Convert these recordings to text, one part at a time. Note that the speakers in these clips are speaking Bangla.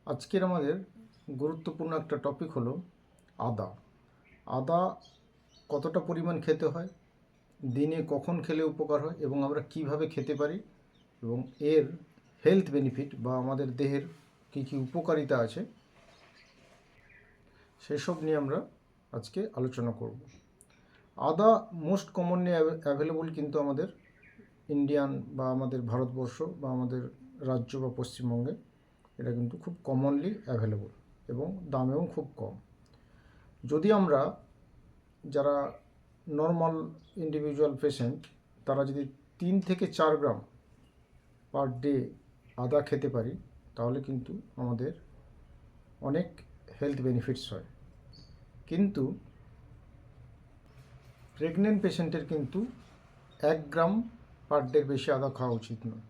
আজকের আমাদের গুরুত্বপূর্ণ একটা টপিক হলো আদা। আদা কতটা পরিমাণ খেতে হয়, দিনে কখন খেলে উপকার হয় এবং আমরা কিভাবে খেতে পারি এবং এর হেলথ বেনিফিট বা আমাদের দেহের কী কী উপকারিতা আছে সেসব নিয়ে আমরা আজকে আলোচনা করব। আদা মোস্ট কমনলি অ্যাভেলেবল কিন্তু আমাদের ইন্ডিয়ান বা আমাদের ভারতবর্ষ বা আমাদের রাজ্য বা পশ্চিমবঙ্গে এটা কিন্তু খুব কমনলি অ্যাভেলেবল এবং দামেও খুব কম। যদি আমরা যারা নর্মাল ইন্ডিভিজুয়াল পেশেন্ট তারা যদি 3 থেকে 4 গ্রাম পার ডে আদা খেতে পারি তাহলে কিন্তু আমাদের অনেক হেলথ বেনিফিটস হয়। কিন্তু প্রেগনেন্ট পেশেন্টের কিন্তু 1 গ্রাম পার ডের বেশি আদা খাওয়া উচিত নয়।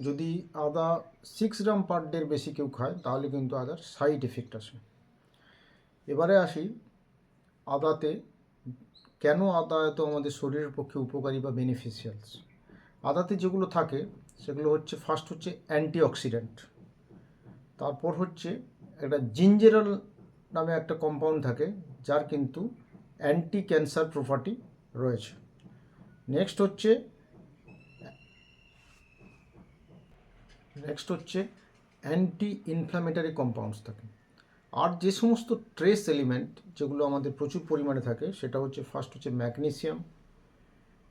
যদি আদা 6 গ্রাম পার ডের বেশি কেউ খায় তাহলে কিন্তু আদার সাইড এফেক্ট আসে। এবারে আসি আদাতে কেন আদা এত আমাদের শরীরের পক্ষে উপকারী বা বেনিফিশিয়ালস। আদাতে যেগুলো থাকে সেগুলো হচ্ছে ফার্স্ট হচ্ছে অ্যান্টিঅক্সিডেন্ট, তারপর হচ্ছে একটা জিঞ্জেরল নামে একটা কম্পাউন্ড থাকে যার কিন্তু অ্যান্টি ক্যান্সার প্রপার্টি রয়েছে। নেক্সট হচ্ছে অ্যান্টি ইনফ্ল্যামেটারি কম্পাউন্ডস থাকে। আর যে সমস্ত ট্রেস এলিমেন্ট যেগুলো আমাদের প্রচুর পরিমাণে থাকে সেটা হচ্ছে ফার্স্ট হচ্ছে ম্যাগনেসিয়াম,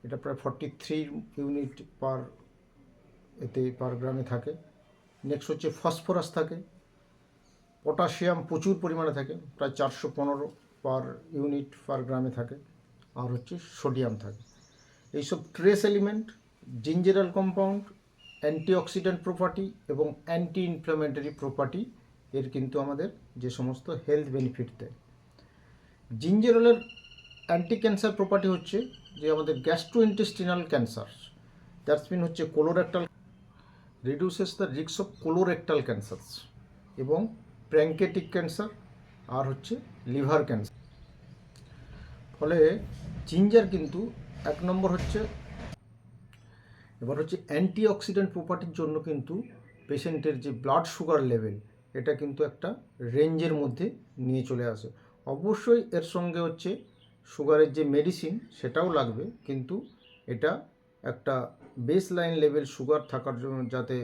এটা প্রায় 43 ইউনিট পার গ্রামে থাকে। নেক্সট হচ্ছে ফসফরাস থাকে, পটাশিয়াম প্রচুর পরিমাণে থাকে, প্রায় 415 পার ইউনিট পার গ্রামে থাকে, আর হচ্ছে সোডিয়াম থাকে। এইসব trace element, gingerol compound, antioxidant property এবং অ্যান্টি ইনফ্ল্যামেটরি প্রপার্টি এর কিন্তু আমাদের যে সমস্ত হেলথ বেনিফিট দেয়। জিঞ্জেরলের অ্যান্টি ক্যান্সার প্রপার্টি হচ্ছে যে আমাদের গ্যাস্ট্রোইন্টেস্টিনাল ক্যান্সার, দ্যাটস মিন হচ্ছে colorectal, reduces the risk of colorectal cancer এবং প্র্যাঙ্কেটিক ক্যান্সার আর হচ্ছে লিভার ক্যান্সার। ফলে জিঞ্জার কিন্তু 1 নম্বর হচ্ছে। এবার হচ্ছে অ্যান্টিঅক্সিডেন্ট প্রপার্টির জন্য কিন্তু পেশেন্টের যে ব্লাড সুগার লেভেল এটা কিন্তু একটা রেঞ্জের মধ্যে নিয়ে চলে আসে। অবশ্যই এর সঙ্গে হচ্ছে সুগারের যে মেডিসিন সেটাও লাগবে, কিন্তু এটা একটা বেস লাইন লেভেল সুগার থাকার জন্য, যাতে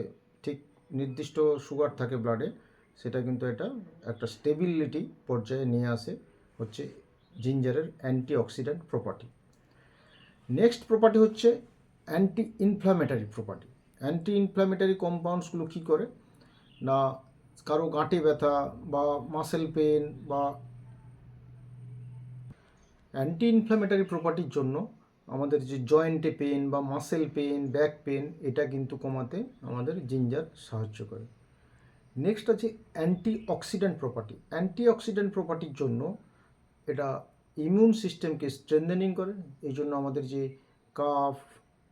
ঠিক নির্দিষ্ট সুগার থাকে ব্লাডে, সেটা কিন্তু এটা একটা স্টেবিলিটি পর্যায়ে নিয়ে আসে হচ্ছে জিঞ্জারের অ্যান্টিঅক্সিডেন্ট প্রপার্টি। নেক্সট প্রপার্টি হচ্ছে anti inflammatory property. Anti inflammatory কম্পাউন্ডসগুলো কী করে না, কারো গাঁটে ব্যথা বা মাসেল পেন বা অ্যান্টি ইনফ্ল্যামেটারি প্রপার্টির জন্য আমাদের যে জয়েন্টে পেন বা মাসেল পেন, ব্যাক পেন, এটা কিন্তু কমাতে আমাদের জিঞ্জার সাহায্য করে। নেক্সট আছে anti oxidant property. Anti oxidant প্রপার্টির জন্য এটা ইমিউন সিস্টেমকে স্ট্রেনথেনিং করে। এই জন্য আমাদের যে কাফ,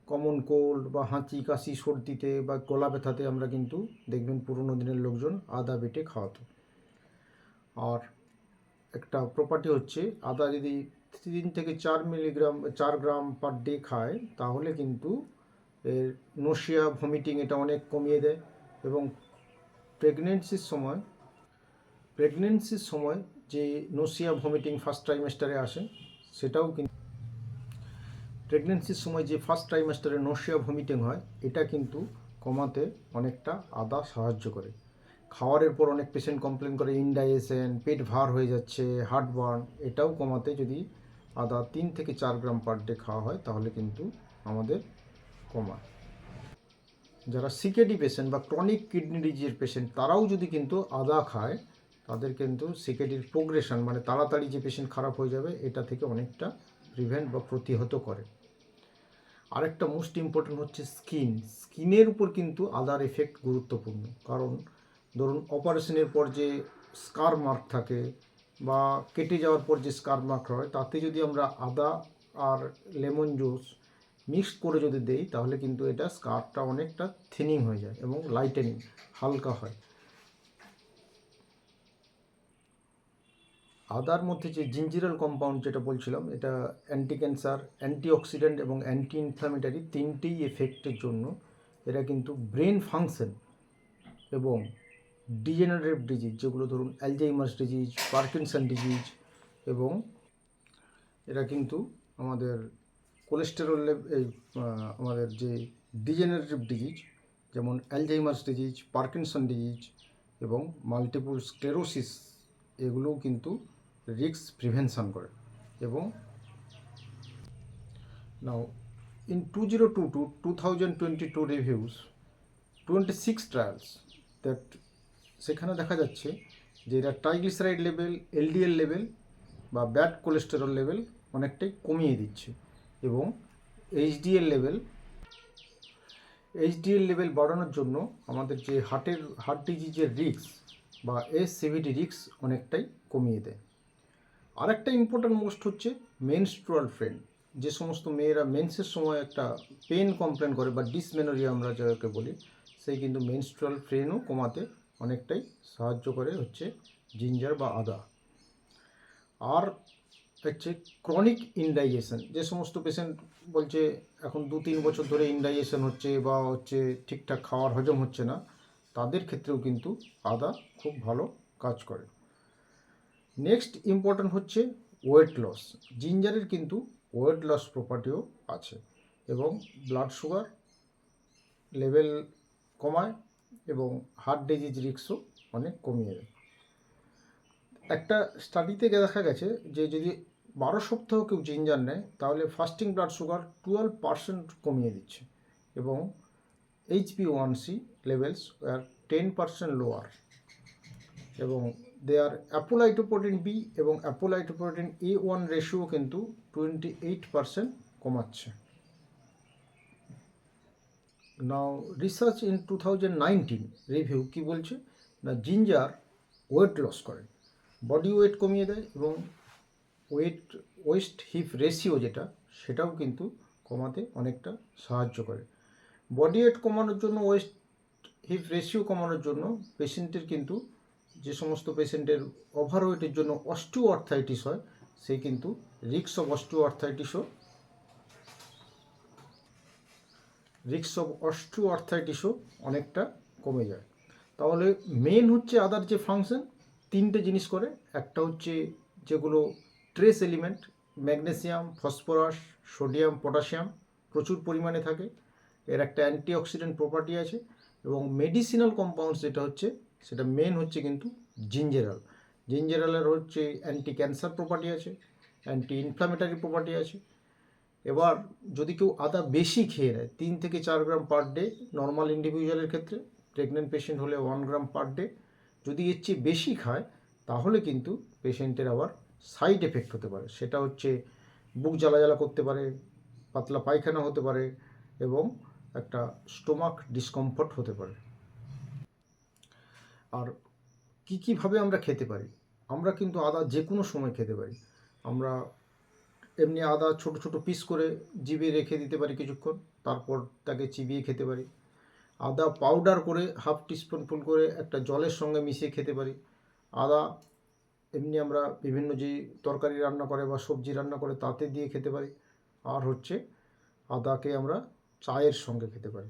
কমন কোল্ড বা হাঁচি কাশি সর্দিতে বা গলা ব্যথাতে আমরা কিন্তু দেখবেন পুরনো দিনের লোকজন আদা বেটে খাওয়াতো। আর একটা প্রপার্টি হচ্ছে আদা যদি 3 থেকে 4 গ্রাম পার ডে খায় তাহলে কিন্তু এর নশিয়া ভমিটিং এটা অনেক কমিয়ে দেয় এবং প্রেগনেন্সির সময় যে নশিয়া ভমিটিং ফার্স্ট ট্রাইমেস্টারে আসে সেটাও কিন্তু প্রেগনেন্সির সময় যে ফার্স্ট ট্রাইমেস্টারে নশিয়া ভমিটিং হয় এটা কিন্তু কমাতে অনেকটা আদা সাহায্য করে। খাওয়ারের পর অনেক পেশেন্ট কমপ্লেন করে ইনডাইজেশন, পেট ভার হয়ে যাচ্ছে, হার্টবার্ন, এটাও কমাতে যদি আদা 3 থেকে 4 গ্রাম পার ডে খাওয়া হয় তাহলে কিন্তু আমাদের কমায়। যারা সিকেডি পেশেন্ট বা ক্রনিক কিডনি ডিজিজের পেশেন্ট তারাও যদি কিন্তু আদা খায় তাদের কিন্তু সিকেডির প্রোগ্রেশন মানে তাড়াতাড়ি যে পেশেন্ট খারাপ হয়ে যাবে এটা থেকে অনেকটা প্রিভেন্ট বা প্রতিহত করে। আরেকটা মোস্ট ইম্পর্টেন্ট হচ্ছে স্কিনের উপর কিন্তু আদার এফেক্ট গুরুত্বপূর্ণ। কারণ ধরুন অপারেশনের পর যে স্কার মার্ক থাকে বা কেটে যাওয়ার পর যে স্কার মার্ক হয় তাতে যদি আমরা আদা আর লেমন জুস মিক্স করে যদি দেই তাহলে কিন্তু এটা স্কারটা অনেকটা থিনিং হয়ে যায় এবং লাইটেনিং হালকা হয়। আদার মধ্যে যে জিঞ্জিরাল কম্পাউন্ড যেটা বলছিলাম এটা অ্যান্টি ক্যান্সার, অ্যান্টিঅক্সিডেন্ট এবং অ্যান্টি ইনফ্ল্যামেটারি তিনটেই এফেক্টের জন্য এরা কিন্তু ব্রেন ফাংশন এবং ডিজেনারেটিভ ডিজিজ, যেগুলো ধরুন অ্যালজাইমার্স ডিজিজ, পার্কিনসন ডিজিজ, এবং এরা কিন্তু আমাদের কোলেস্টেরল আমাদের যে ডিজেনারেটিভ ডিজিজ যেমন অ্যালজাইমার্স ডিজিজ, পার্কিনসন ডিজিজ এবং মাল্টিপল স্ক্লেরোসিস, এগুলোও কিন্তু রিস্ক প্রিভেনশন করে। এবং নাও ইন 2022 রিভিউস 26 ট্রায়ালস দ্যাট, সেখানে দেখা যাচ্ছে যে এরা ট্রাইগ্লিসারাইড লেভেল, এলডিএল লেভেল বা ব্যাড কোলেস্টেরল লেভেল অনেকটাই কমিয়ে দিচ্ছে, এবং এইচডিএল লেভেল বাড়ানোর জন্য আমাদের যে হার্ট ডিজিজের রিস্ক বা এসসিভিটি রিস্ক অনেকটাই কমিয়ে দেয়। আরেকটা ইম্পর্ট্যান্ট মোস্ট হচ্ছে মেনস্ট্রুয়াল ফ্রেন। যে সমস্ত মেয়েরা মেন্সের সময় একটা পেন কমপ্লেন করে বা ডিসমেনোরিয়া আমরা যাকে বলি, সেই কিন্তু মেনস্ট্রুয়াল ফ্রেনও কমাতে অনেকটাই সাহায্য করে হচ্ছে জিঞ্জার বা আদা। আর হচ্ছে ক্রনিক ইনডাইজেশন, যে সমস্ত পেশেন্ট বলছে এখন 2-3 বছর ধরে ইনডাইজেশন হচ্ছে বা হচ্ছে ঠিকঠাক খাওয়ার হজম হচ্ছে না, তাদের ক্ষেত্রেও কিন্তু আদা খুব ভালো কাজ করে। নেক্সট ইম্পর্ট্যান্ট হচ্ছে ওয়েট লস। জিঞ্জারের কিন্তু ওয়েট লস প্রপার্টিও আছে এবং ব্লাড সুগার লেভেল কমায় এবং হার্ট ডিজিজ রিস্কও অনেক কমিয়ে দেয়। একটা স্টাডিতে দেখা গেছে যে যদি 12 সপ্তাহ কেউ জিঞ্জার নেয় তাহলে ফাস্টিং ব্লাড সুগার 12% কমিয়ে দিচ্ছে এবং HbA1c লেভেলস আর 10% লোয়ার, এবং দেয়ার অ্যাপোলাইটোপ্রোটিন বি এবং অ্যাপোলাইটোপ্রোটিন A1 রেশিও কিন্তু 28% কমাচ্ছে। নাও রিসার্চ ইন 2019 রিভিউ কী বলছে না, জিঞ্জার ওয়েট লস করে, বডি ওয়েট কমিয়ে দেয় এবং ওয়েস্ট হিপ রেশিও যেটা সেটাও কিন্তু কমাতে অনেকটা সাহায্য করে। বডি ওয়েট কমানোর জন্য, ওয়েস্ট হিপ রেশিও কমানোর জন্য পেশেন্টের কিন্তু, যে সমস্ত পেশেন্টের ওভারওয়েটের জন্য অস্টিও আর্থ্রাইটিস হয়, সেই কিন্তু রিস্ক অফ অস্টিও আর্থ্রাইটিসও অনেকটা কমে যায়। তাহলে মেন হচ্ছে আদার যে ফাংশন, 3টে জিনিস করে। একটা হচ্ছে যেগুলো trace element, magnesium, phosphorus, sodium, potassium প্রচুর পরিমাণে থাকে, এর একটা অ্যান্টিঅক্সিডেন্ট প্রপার্টি আছে, এবং মেডিসিনাল কম্পাউন্ডস যেটা হচ্ছে সেটা মেন হচ্ছে কিন্তু জিঞ্জেরালের হচ্ছে অ্যান্টি ক্যান্সার প্রপার্টি আছে, অ্যান্টি ইনফ্লামেটারি প্রপার্টি আছে। এবার যদি কেউ আদা বেশি খেয়ে নেয়, 3 থেকে 4 গ্রাম পার ডে নর্মাল ইন্ডিভিজুয়ালের ক্ষেত্রে, প্রেগনেন্ট পেশেন্ট হলে 1 গ্রাম পার ডে, যদি এর চেয়ে বেশি খায় তাহলে কিন্তু পেশেন্টের আবার সাইড এফেক্ট হতে পারে। সেটা হচ্ছে বুক জ্বালা করতে পারে, পাতলা পায়খানা হতে পারে এবং একটা স্টোমাক ডিসকমফর্ট হতে পারে। আর কীভাবে আমরা খেতে পারি? আমরা কিন্তু আদা যে কোনো সময় খেতে পারি। আমরা এমনি আদা ছোট ছোট পিস করে জিভে রেখে দিতে পারি কিছুক্ষণ, তারপর তাকে চিবিয়ে খেতে পারি। আদা পাউডার করে হাফ টিস্পুনফুল করে একটা জলের সঙ্গে মিশিয়ে খেতে পারি। আদা এমনি আমরা বিভিন্ন যে তরকারি রান্না করে বা সবজি রান্না করে তাতে দিয়ে খেতে পারি। আর হচ্ছে আদাকে আমরা চায়ের সঙ্গে খেতে পারি।